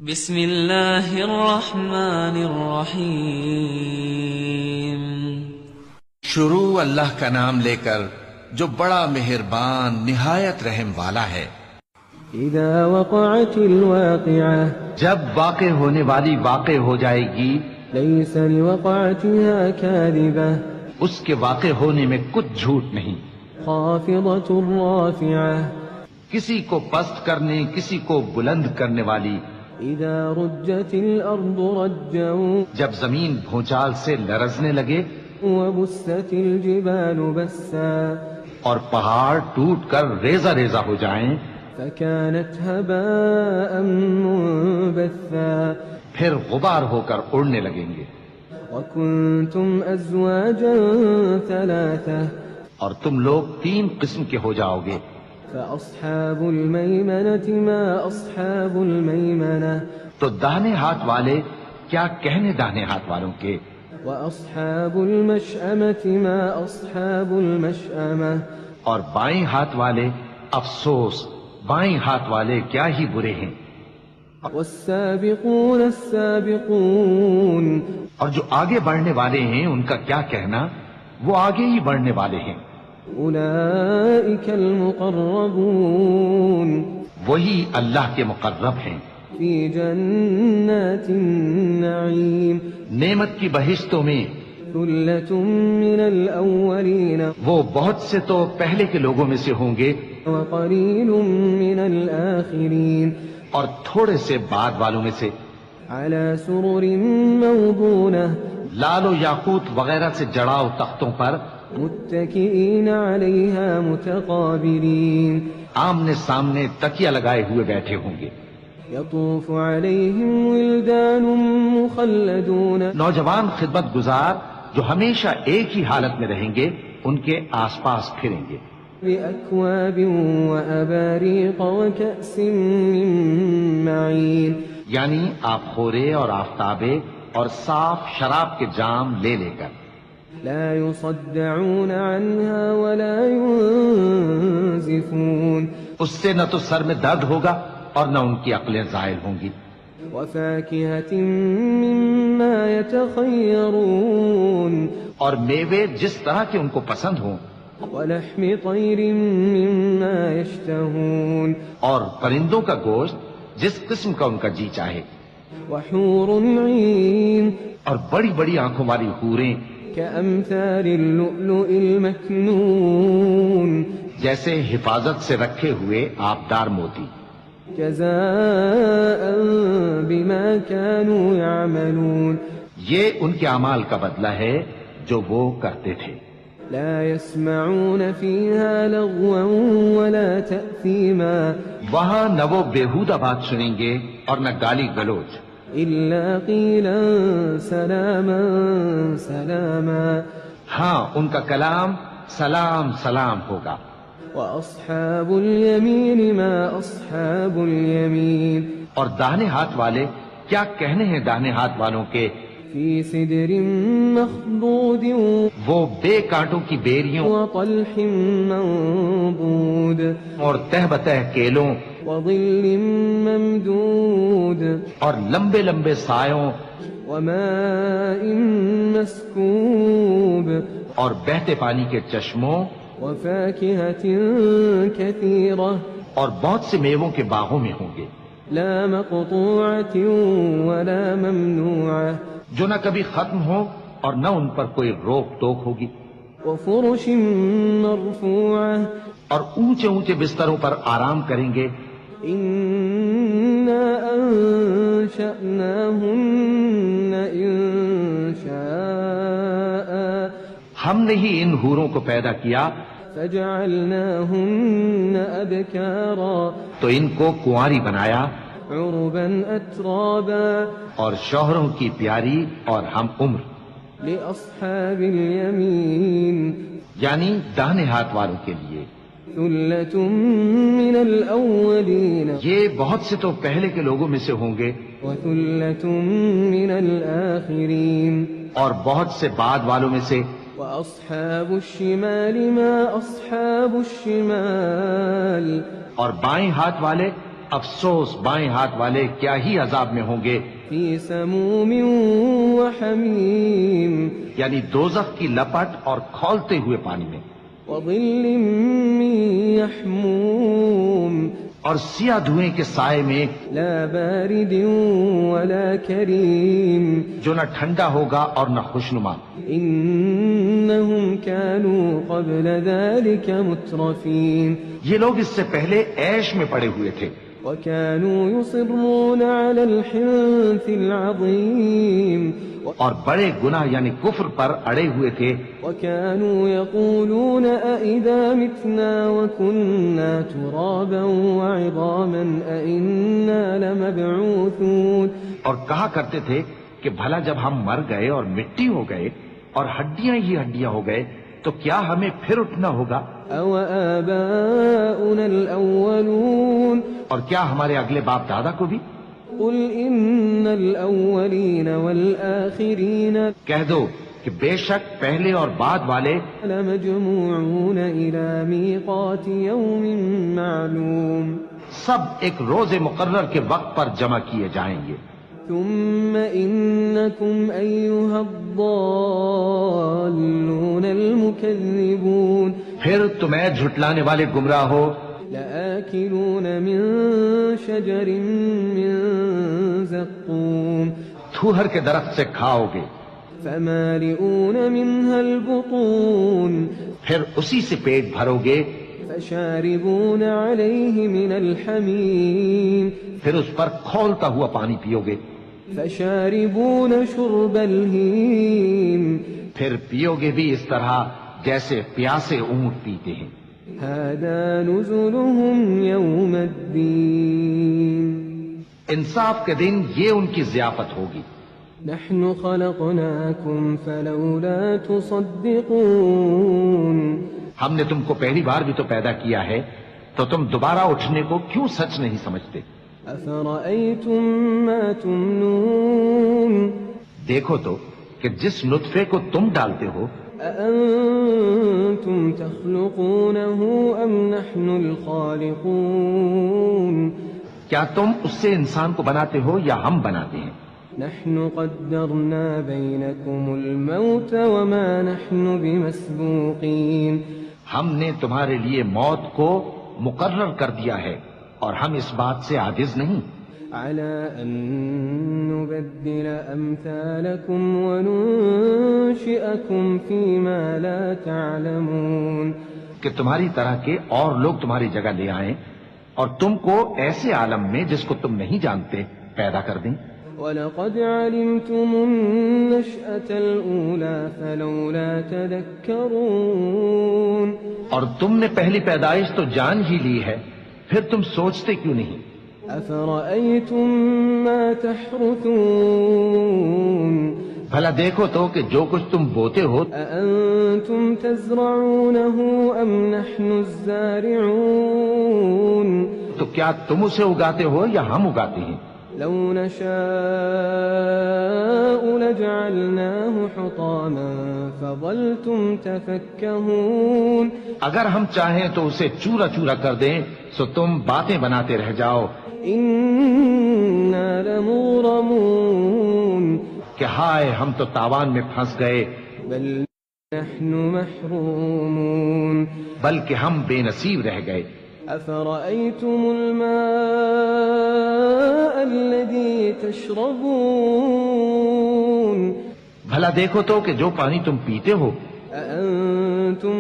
بسم اللہ الرحمن الرحیم۔ شروع اللہ کا نام لے کر جو بڑا مہربان نہایت رحم والا ہے۔ اذا وقعت الواقعہ، جب واقع ہونے والی واقع ہو جائے گی، لیس لوقعتها کاذبہ، اس کے واقع ہونے میں کچھ جھوٹ نہیں۔ خافضۃ رافعہ، کسی کو پست کرنے کسی کو بلند کرنے والی۔ اذا رجت الارض رجا، جب زمین بھونچال سے لرزنے لگے وبست الجبال بسا، اور پہاڑ ٹوٹ کر ریزہ ریزہ ہو جائیں، فكانت هباء منبثا، پھر غبار ہو کر اڑنے لگیں گے۔ وكنتم ازواجا ثلاثة، اور تم لوگ 3 قسم کے ہو جاؤ گے۔ فأصحاب الميمنة ما أصحاب الميمنة، تو داہنے ہاتھ والے کیا کہنے داہنے ہاتھ والوں کے، وأصحاب المشأمة ما أصحاب المشأمة، اور بائیں ہاتھ والے افسوس بائیں ہاتھ والے کیا ہی برے ہیں۔ والسابقون السابقون، اور جو آگے بڑھنے والے ہیں ان کا کیا کہنا، وہ آگے ہی بڑھنے والے ہیں۔ أولئك المقربون، وہی اللہ کے مقرب ہیں، في جنات النعيم، نعمت کی بہشتوں میں۔ ثلة من الأولين وہ بہت سے تو پہلے کے لوگوں میں سے ہوں گے، وقليل من الآخرين، اور تھوڑے سے بعد والوں میں سے۔ على سرر موضونة، لال و یاقوت وغیرہ سے جڑاؤ تختوں پر، متكئين عليها متقابلين، آمنے سامنے تکیہ لگائے ہوئے بیٹھے ہوں گے۔ يطوف عليهم ولدان مخلدون، نوجوان خدمت گزار جو ہمیشہ ایک ہی حالت میں رہیں گے ان کے آس پاس پھریں گے۔ بأكواب وأباريق وكأس من معين، یعنی آپ خورے اور آفتابے اور صاف شراب کے جام لے لے کر۔ لا يصدعون عنها ولا ينزفون، اس سے نہ تو سر میں درد ہوگا اور نہ ان کی عقلیں زائل ہوں گی۔ وفاكهة مما يتخيرون، اور میوے جس طرح کے ان کو پسند ہوں، ولحم طير مما يشتهون، اور پرندوں کا گوشت جس قسم کا ان کا جی چاہے، وحور عين اور بڑی بڑی آنکھوں والی حوریں كأمثال اللؤلؤ المكنون، جیسے حفاظت سے رکھے ہوئے آبدار موتی۔ جزاء بما كانوا يعملون، یہ ان کے اعمال کا بدلہ ہے جو وہ کرتے تھے۔ لا يسمعون فيها لغوا ولا تأثيما، وہاں نہ وہ بیہودہ بات سنیں گے اور نہ گالی گلوچ، إلا قيلا سلاما سلاما، ہاں ان کا کلام سلام سلام ہوگا۔ وأصحاب اليمين ما أصحاب اليمين، اور داہنے ہاتھ والے کیا کہنے ہیں داہنے ہاتھ والوں کے، في سدر مخضود وہ بے کانٹوں کی بیریوں وطلح منضود، اور تہ بتہ کیلوں وظل ممدود، اور لمبے لمبے سایوں وماء مسكوب، اور بہتے پانی کے چشموں وفاكهة كثيرة، اور بہت سے میووں کے باغوں میں ہوں گے، لا مقطوعة ولا ممنوعة، جو نہ کبھی ختم ہو اور نہ ان پر کوئی روک ٹوک ہوگی، وفرش مرفوعة، اور اونچے اونچے بستروں پر آرام کریں گے۔ إنا أنشأناهن إنشاء، ہم نے ہی ان حوروں کو پیدا کیا فجعلناهن أبكارا، تو ان کو کنواری بنایا، عربا أترابا، اور شوہروں کی پیاری اور ہم عمر، لأصحاب اليمين، یعنی داہنے ہاتھ والوں کے لیے۔ ثلة من الأولين یہ بہت سے تو پہلے کے لوگوں میں سے ہوں گے وثلة من الآخرين، اور بہت سے بعد والوں میں سے۔ وأصحاب الشمال ما أصحاب الشمال، اور بائیں ہاتھ والے افسوس بائیں ہاتھ والے کیا ہی عذاب میں ہوں گے، في سموم وحميم یعنی دوزخ کی لپٹ اور کھولتے ہوئے پانی میں، وظل من يحموم اور سیاہ دھوئیں کے سائے میں لا بارد ولا كريم جو نہ ٹھنڈا ہوگا اور نہ خوشنما۔ إنهم كانوا قبل ذلك مترفين یہ لوگ اس سے پہلے عیش میں پڑے ہوئے تھے، وكانوا يصرون على الحنث العظيم اور بڑے گناہ یعنی کفر پر اڑے ہوئے تھے، وكانوا يقولون أئذا متنا وكنا ترابا وعظاما أئنا لمبعوثون اور کہا کرتے تھے کہ بھلا جب ہم مر گئے اور مٹی ہو گئے اور ہڈیاں ہی ہڈیاں ہو گئے تو کیا ہمیں پھر اٹھنا ہوگا؟ أو آباؤنا الأولون اور کیا ہمارے اگلے باپ دادا کو بھی؟ قل إن الأولين والآخرين کہہ دو کہ بے شک پہلے اور بعد والے لمجموعون إلى ميقات يوم معلوم سب ایک روز مقرر کے وقت پر جمع کیے جائیں گے، ثم إنكم أيها الضالون المكذبون پھر تمہیں جھٹلانے والے گمراہ ہو لآكلون من شجر من زقوم تھوہر کے درخت سے کھاؤ گے، فمالئون منها البطون پھر اسی سے پیٹ بھرو گے، فشاربون عليه من الحميم پھر اس پر کھولتا ہوا پانی پیو گے، فشاربون شرب الهيم پھر پیو گے بھی اس طرح جیسے پیاسے اونٹ پیتے ہیں۔ هذا نزلهم يوم الدين انصاف کے دن یہ ان کی ضیافت ہوگی۔ نحن خلقناكم فلولا تصدقون ہم نے تم کو پہلی بار بھی تو پیدا کیا ہے تو تم دوبارہ اٹھنے کو کیوں سچ نہیں سمجھتے؟ أفرأيتم ما تمنون دیکھو تو کہ جس نطفے کو تم ڈالتے ہو أأنتم تخلقونه أم نحن الخالقون کیا تم اس سے انسان کو بناتے ہو یا ہم بناتے ہیں؟ نحن قدرنا بينكم الموت وما نحن بمسبوقين ہم نے تمہارے لیے موت کو مقرر کر دیا ہے اور ہم اس بات سے عاجز نہیں على أن نبدل أمثالكم وننشئكم فيما لا تعلمون کہ تمہاری طرح کے اور لوگ تمہاری جگہ لے آئیں اور تم کو ایسے عالم میں جس کو تم نہیں جانتے پیدا کر دیں۔ وَلَقَدْ عَلِمْتُمُ النَّشْأَةَ الْأُولَى فَلَوْلَا تَذَكَّرُونَ اور تم نے پہلی پیدائش تو جان ہی لی ہے، پھر تم سوچتے کیوں نہیں؟ أَفَرَأَيْتُم مَّا تَحْرُثُونَ بھلا دیکھو تو کہ جو کچھ تم بوتے ہو أَأَنتُمْ تَزْرَعُونَهُ أَمْ نَحْنُ الزَّارِعُونَ تو کیا تم اسے اگاتے ہو یا ہم اگاتے ہیں؟ لو نشاء لجعلناه حطاما فظلتم تفكهون اگر ہم چاہیں تو اسے چورا چورا کر دیں سو تم باتیں بناتے رہ جاؤ إنا لمغرمون کہ ہائے ہم تو تاوان میں پھنس گئے، بل نحن محرومون بلکہ ہم بے نصیب رہ گئے۔ أفرأيتم الماء الذي تشربون بھلا دیکھو تو کہ جو پانی تم پیتے ہو أأنتم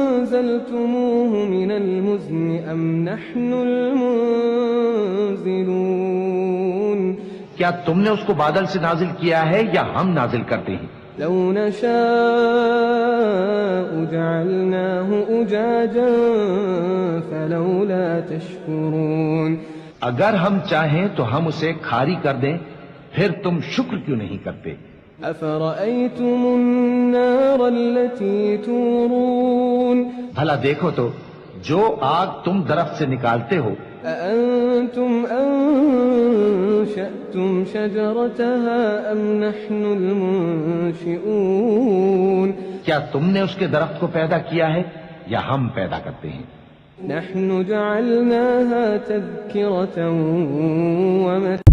أنزلتموه من المزن أم نحن المنزلون کیا تم نے اس کو بادل سے نازل کیا ہے یا ہم نازل کرتے ہیں؟ لو نشاء جعلناه أجاجا فلولا تشكرون اگر ہم چاہیں تو ہم اسے کھاری کر دیں، پھر تم شکر کیوں نہیں کرتے؟ أفرأيتم النار التي تورون بھلا دیکھو تو جو آگ تم درخت سے نکالتے ہو أأنتم أنشأتم شجرتها أم نحن المنشئون کیا تم نے اس کے درخت کو پیدا کیا ہے یا ہم پیدا کرتے ہیں؟ نحن جعلناها تذكرة ومتاعا